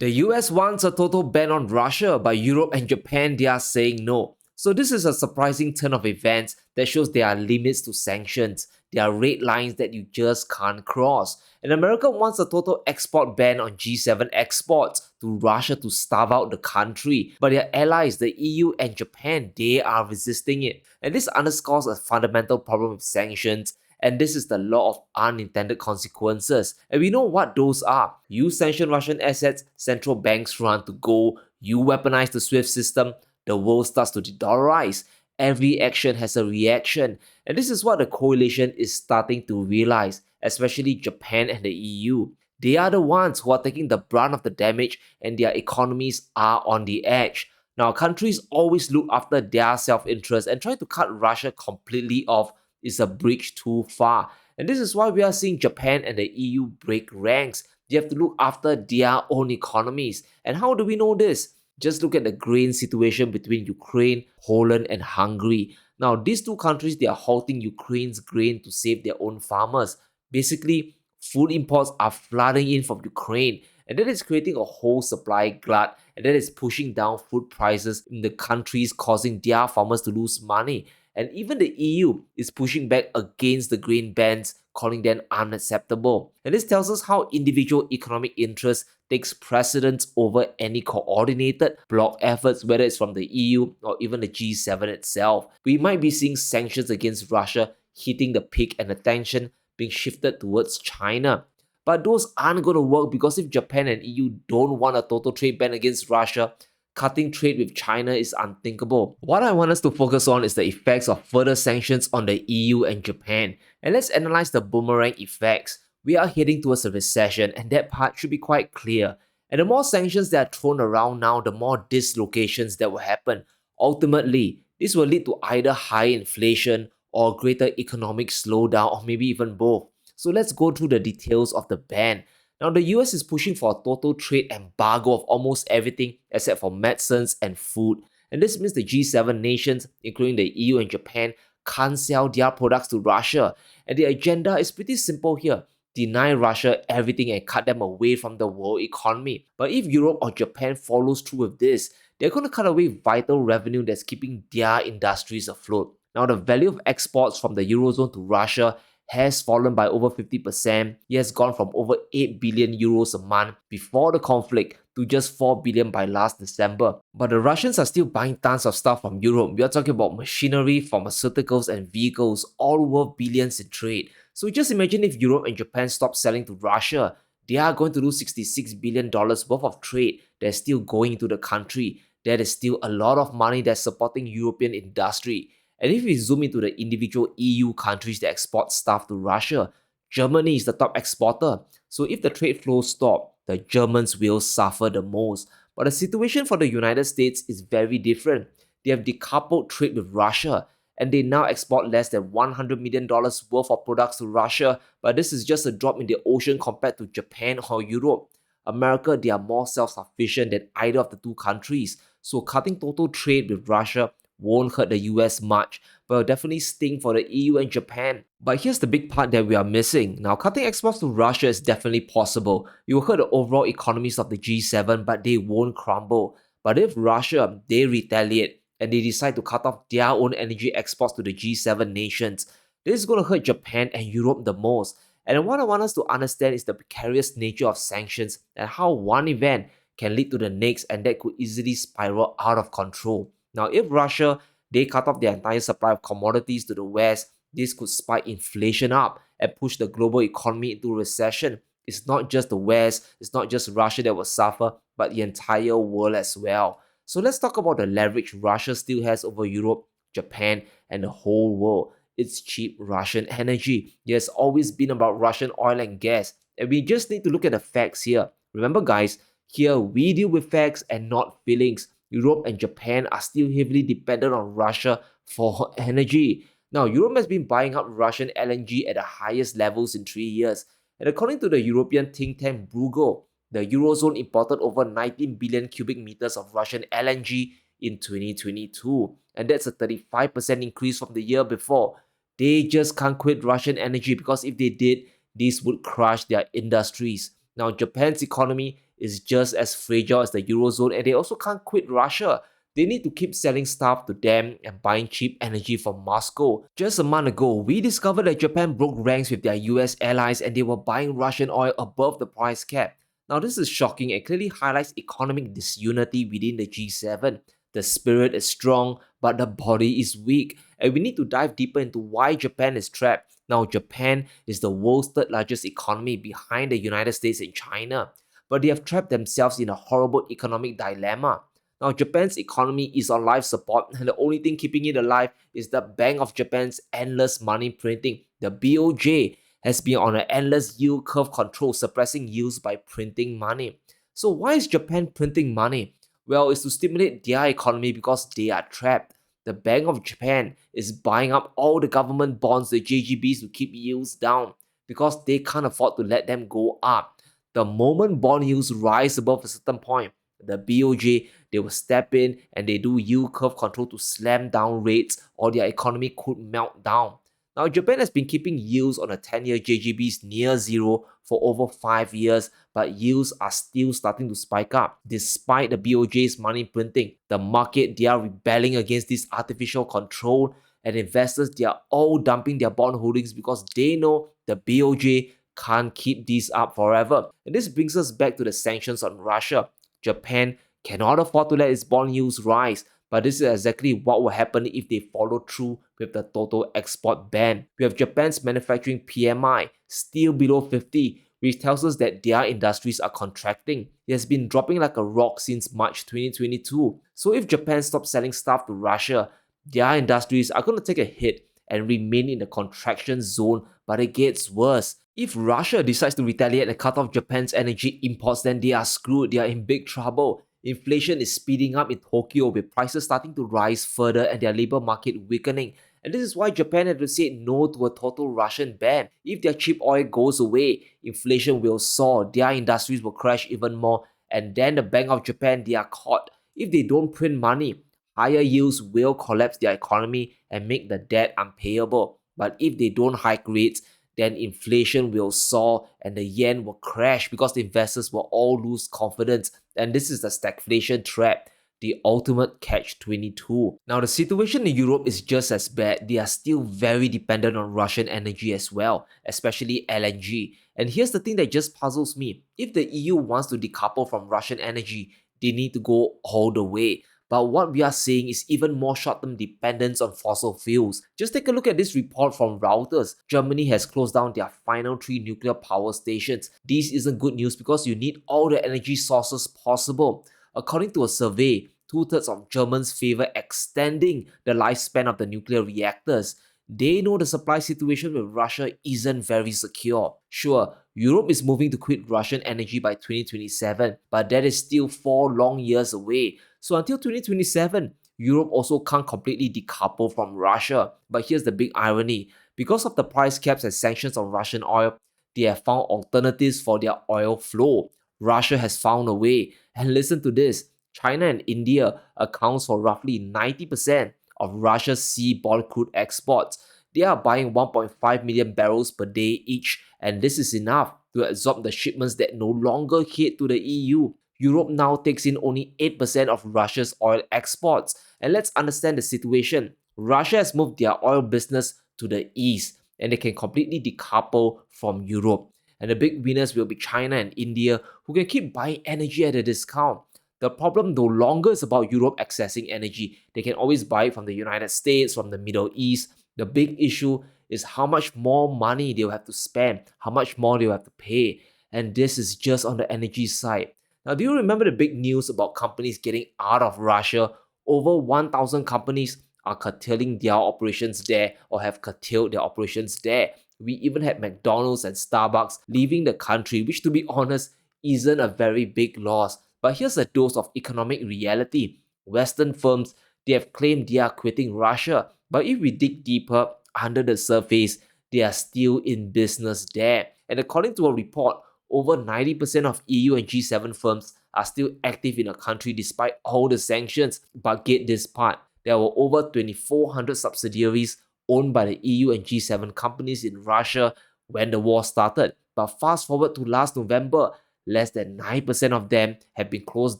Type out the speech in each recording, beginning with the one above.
The US wants a total ban on Russia, but Europe and Japan they are saying no. So this is a surprising turn of events that shows there are limits to sanctions. There are red lines that you just can't cross. And America wants a total export ban on G7 exports to Russia to starve out the country. But their allies, the EU and Japan, they are resisting it. And this underscores a fundamental problem with sanctions, and this is the law of unintended consequences. And we know what those are. You sanction Russian assets, central banks run to gold, you weaponize the SWIFT system, the world starts to de-dollarize. Every action has a reaction. And this is what the coalition is starting to realize, especially Japan and the EU. They are the ones who are taking the brunt of the damage, and their economies are on the edge. Now, countries always look after their self-interest, and trying to cut Russia completely off is a bridge too far. And this is why we are seeing Japan and the EU break ranks. They have to look after their own economies. And how do we know this? Just look at the grain situation between Ukraine, Poland, and Hungary. Now, these two countries, they are halting Ukraine's grain to save their own farmers. Basically, food imports are flooding in from Ukraine, and that is creating a whole supply glut, and that is pushing down food prices in the countries, causing their farmers to lose money. And even the EU is pushing back against the grain bans, calling them unacceptable. And this tells us how individual economic interest takes precedence over any coordinated bloc efforts, whether it's from the EU or even the G7 itself. We might be seeing sanctions against Russia hitting the peak and attention being shifted towards China. But those aren't going to work, because if Japan and EU don't want a total trade ban against Russia, cutting trade with China is unthinkable. What I want us to focus on is the effects of further sanctions on the EU and Japan. And let's analyze the boomerang effects. We are heading towards a recession, and that part should be quite clear. And the more sanctions that are thrown around now, the more dislocations that will happen. Ultimately, this will lead to either high inflation or greater economic slowdown, or maybe even both. So let's go through the details of the ban. Now, the US is pushing for a total trade embargo of almost everything except for medicines and food. And this means the G7 nations, including the EU and Japan, can't sell their products to Russia. And the agenda is pretty simple here: deny Russia everything and cut them away from the world economy. But if Europe or Japan follows through with this, they're going to cut away vital revenue that's keeping their industries afloat. Now, the value of exports from the Eurozone to Russia has fallen by over 50%. It has gone from over 8 billion euros a month before the conflict to just 4 billion by last December. But the Russians are still buying tons of stuff from Europe. We are talking about machinery, pharmaceuticals, and vehicles, all worth billions in trade. So just imagine if Europe and Japan stop selling to Russia, they are going to lose $66 billion worth of trade that's still going into the country. That is still a lot of money that's supporting European industry. And if we zoom into the individual EU countries that export stuff to Russia, Germany is the top exporter. So if the trade flows stop, the Germans will suffer the most. But the situation for the United States is very different. They have decoupled trade with Russia, and they now export less than $100 million worth of products to Russia. But this is just a drop in the ocean compared to Japan or Europe. America, they are more self-sufficient than either of the two countries. So cutting total trade with Russia won't hurt the US much, but will definitely sting for the EU and Japan. But here's the big part that we are missing. Now, cutting exports to Russia is definitely possible. It will hurt the overall economies of the G7, but they won't crumble. But if Russia, they retaliate and they decide to cut off their own energy exports to the G7 nations, this is going to hurt Japan and Europe the most. And what I want us to understand is the precarious nature of sanctions and how one event can lead to the next, and that could easily spiral out of control. Now, if Russia, they cut off their entire supply of commodities to the West, this could spike inflation up and push the global economy into recession. It's not just the West, it's not just Russia that will suffer, but the entire world as well. So let's talk about the leverage Russia still has over Europe, Japan, and the whole world. It's cheap Russian energy. It has always been about Russian oil and gas, and we just need to look at the facts here. Remember guys, here we deal with facts and not feelings. Europe and Japan are still heavily dependent on Russia for energy. Now, Europe has been buying up Russian LNG at the highest levels in 3 years. And according to the European think tank Bruegel, the Eurozone imported over 19 billion cubic meters of Russian LNG in 2022. And that's a 35% increase from the year before. They just can't quit Russian energy, because if they did, this would crush their industries. Now, Japan's economy is just as fragile as the Eurozone, and they also can't quit Russia. They need to keep selling stuff to them and buying cheap energy from Moscow. Just a month ago, we discovered that Japan broke ranks with their US allies and they were buying Russian oil above the price cap. Now, this is shocking and clearly highlights economic disunity within the G7. The spirit is strong, but the body is weak, and we need to dive deeper into why Japan is trapped. Now, Japan is the world's third largest economy behind the United States and China, but they have trapped themselves in a horrible economic dilemma. Now, Japan's economy is on life support, and the only thing keeping it alive is the Bank of Japan's endless money printing. The BOJ has been on an endless yield curve control, suppressing yields by printing money. So, why is Japan printing money? Well, it's to stimulate their economy because they are trapped. The Bank of Japan is buying up all the government bonds, the JGBs, to keep yields down because they can't afford to let them go up. The moment bond yields rise above a certain point, the BOJ, they will step in and they do yield curve control to slam down rates or their economy could melt down. Now, Japan has been keeping yields on the 10-year JGBs near zero for over 5 years, but yields are still starting to spike up. Despite the BOJ's money printing, the market, they are rebelling against this artificial control, and investors, they are all dumping their bond holdings because they know the BOJ can't keep these up forever. And this brings us back to the sanctions on Russia. Japan cannot afford to let its bond yields rise, but this is exactly what will happen if they follow through with the total export ban. We have Japan's manufacturing PMI still below 50, which tells us that their industries are contracting. It has been dropping like a rock since March 2022. So if Japan stops selling stuff to Russia, their industries are going to take a hit and remain in the contraction zone, but it gets worse. If Russia decides to retaliate and cut off Japan's energy imports, then they are screwed, they are in big trouble. Inflation is speeding up in Tokyo with prices starting to rise further and their labor market weakening. And this is why Japan had to say no to a total Russian ban. If their cheap oil goes away, inflation will soar, their industries will crash even more, and then the Bank of Japan, they are caught. If they don't print money, higher yields will collapse their economy and make the debt unpayable. But if they don't hike rates, then inflation will soar and the yen will crash because the investors will all lose confidence. And this is the stagflation trap, the ultimate catch-22. Now, the situation in Europe is just as bad. They are still very dependent on Russian energy as well, especially LNG. And here's the thing that just puzzles me. If the EU wants to decouple from Russian energy, they need to go all the way. But what we are seeing is even more short-term dependence on fossil fuels. Just take a look at this report from Reuters. Germany has closed down their final 3 nuclear power stations. This isn't good news because you need all the energy sources possible. According to a survey, 2/3 of Germans favor extending the lifespan of the nuclear reactors. They know the supply situation with Russia isn't very secure. Sure, Europe is moving to quit Russian energy by 2027, but that is still 4 long years away. So until 2027, Europe also can't completely decouple from Russia. But here's the big irony. Because of the price caps and sanctions on Russian oil, they have found alternatives for their oil flow. Russia has found a way. And listen to this. China and India accounts for roughly 90% of Russia's seaborne crude exports. They are buying 1.5 million barrels per day each, and this is enough to absorb the shipments that no longer head to the EU. Europe now takes in only 8% of Russia's oil exports. And let's understand the situation. Russia has moved their oil business to the east, and they can completely decouple from Europe. And the big winners will be China and India, who can keep buying energy at a discount. The problem no longer is about Europe accessing energy. They can always buy it from the United States, from the Middle East. The big issue is how much more money they'll have to spend, how much more they'll have to pay. And this is just on the energy side. Now, do you remember the big news about companies getting out of Russia? Over 1,000 companies are curtailing their operations there or have curtailed their operations there. We even had McDonald's and Starbucks leaving the country, which to be honest, isn't a very big loss. But here's a dose of economic reality. Western firms, they have claimed they are quitting Russia. But if we dig deeper under the surface, they are still in business there. And according to a report, over 90% of EU and G7 firms are still active in the country despite all the sanctions. But get this part, there were over 2,400 subsidiaries owned by the EU and G7 companies in Russia when the war started. But fast forward to last November, less than 9% of them have been closed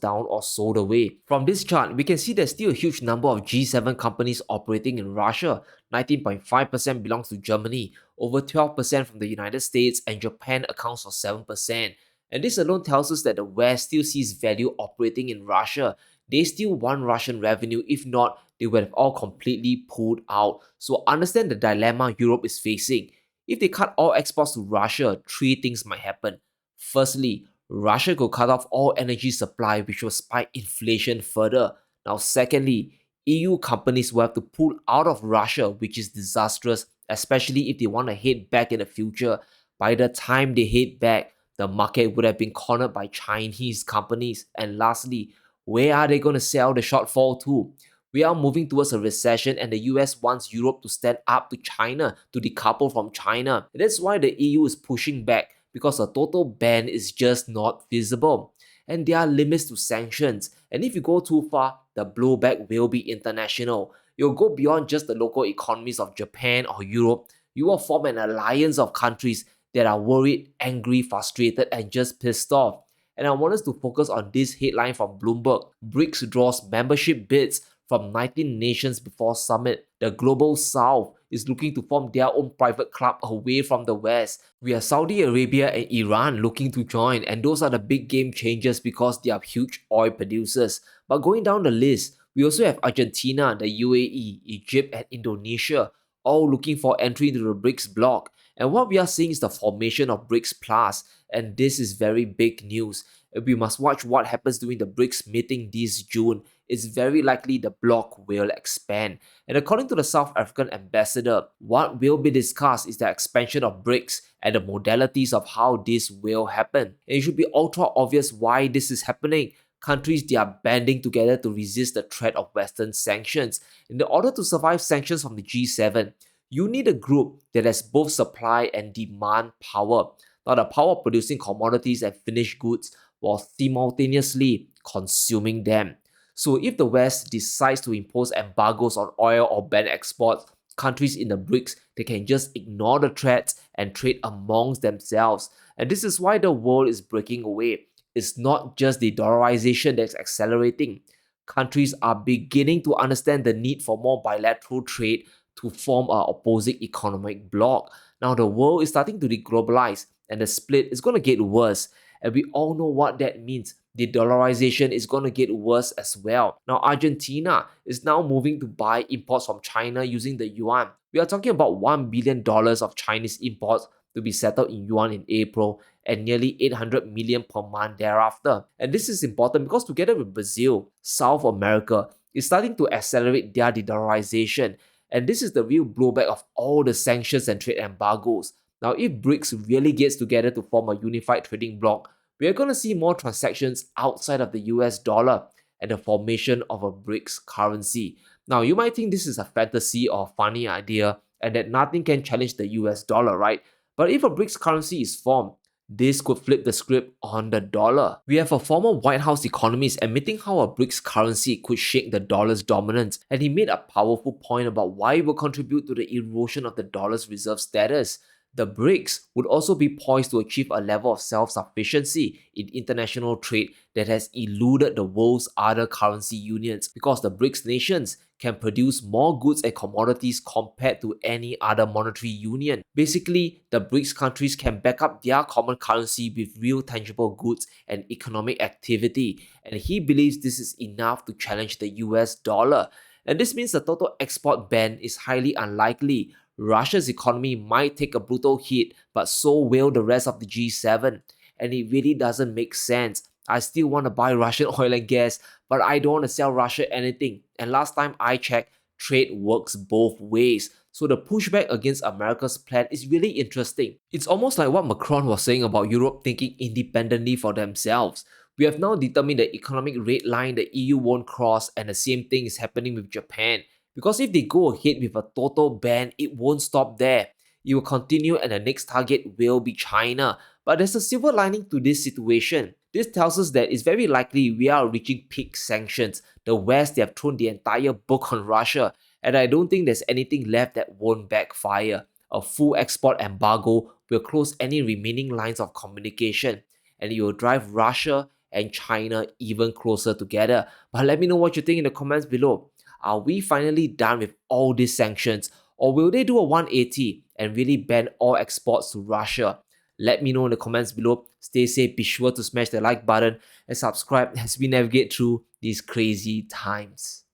down or sold away. From this chart, we can see there's still a huge number of G7 companies operating in Russia. 19.5% belongs to Germany, over 12% from the United States, and Japan accounts for 7%. And this alone tells us that the West still sees value operating in Russia. They still want Russian revenue. If not, they would have all completely pulled out. So understand the dilemma Europe is facing. If they cut all exports to Russia, three things might happen. Firstly, Russia could cut off all energy supply, which will spike inflation further. Now, secondly, EU companies will have to pull out of Russia, which is disastrous, especially if they want to head back in the future. By the time they head back, the market would have been cornered by Chinese companies. And lastly, where are they going to sell the shortfall to? We are moving towards a recession, and the US wants Europe to stand up to China, to decouple from China. That's why the EU is pushing back, because a total ban is just not feasible. And there are limits to sanctions, and if you go too far, the blowback will be international. You'll go beyond just the local economies of Japan or Europe. You will form an alliance of countries that are worried, angry, frustrated, and just pissed off. And I want us to focus on this headline from Bloomberg. BRICS draws membership bids from 19 nations before summit. The Global South is looking to form their own private club away from the West. We have Saudi Arabia and Iran looking to join, and those are the big game changers because they are huge oil producers. But going down the list, we also have Argentina, the UAE, Egypt, and Indonesia, all looking for entry into the BRICS bloc. And what we are seeing is the formation of BRICS Plus, and this is very big news. We must watch what happens during the BRICS meeting this June. It's very likely the bloc will expand. And according to the South African ambassador, what will be discussed is the expansion of BRICS and the modalities of how this will happen. And it should be ultra obvious why this is happening. Countries, they are banding together to resist the threat of Western sanctions. In order to survive sanctions from the G7, you need a group that has both supply and demand power. Now, the power of producing commodities and finished goods while simultaneously consuming them. So if the West decides to impose embargoes on oil or ban exports, countries in the BRICS, they can just ignore the threats and trade amongst themselves. And this is why the world is breaking away. It's not just the dollarization that's accelerating. Countries are beginning to understand the need for more bilateral trade to form an opposing economic bloc. Now the world is starting to deglobalize, and the split is going to get worse. And we all know what that means. The dollarization is going to get worse as well. Now, Argentina is now moving to buy imports from China using the yuan. We are talking about $1 billion of Chinese imports to be settled in yuan in April and nearly 800 million per month thereafter. And this is important because together with Brazil, South America is starting to accelerate their de-dollarization. And this is the real blowback of all the sanctions and trade embargoes. Now, if BRICS really gets together to form a unified trading bloc, we are going to see more transactions outside of the US dollar and the formation of a BRICS currency. Now, you might think this is a fantasy or funny idea and that nothing can challenge the US dollar, right? But if a BRICS currency is formed, this could flip the script on the dollar. We have a former White House economist admitting how a BRICS currency could shake the dollar's dominance, and he made a powerful point about why it will contribute to the erosion of the dollar's reserve status. The BRICS would also be poised to achieve a level of self-sufficiency in international trade that has eluded the world's other currency unions because the BRICS nations can produce more goods and commodities compared to any other monetary union. Basically, the BRICS countries can back up their common currency with real tangible goods and economic activity, and he believes this is enough to challenge the US dollar. And this means the total export ban is highly unlikely. Russia's economy might take a brutal hit, but so will the rest of the G7. And it really doesn't make sense. I still want to buy Russian oil and gas, but I don't want to sell Russia anything. And last time I checked, trade works both ways. So the pushback against America's plan is really interesting. It's almost like what Macron was saying about Europe thinking independently for themselves. We have now determined the economic red line the EU won't cross, and the same thing is happening with Japan. Because if they go ahead with a total ban, it won't stop there. It will continue and the next target will be China. But there's a silver lining to this situation. This tells us that it's very likely we are reaching peak sanctions. The West, they have thrown the entire book on Russia, and I don't think there's anything left that won't backfire. A full export embargo will close any remaining lines of communication. and it will drive Russia and China even closer together. But let me know what you think in the comments below. Are we finally done with all these sanctions, or will they do a 180 and really ban all exports to Russia? Let me know in the comments below. Stay safe, be sure to smash the like button and subscribe as we navigate through these crazy times.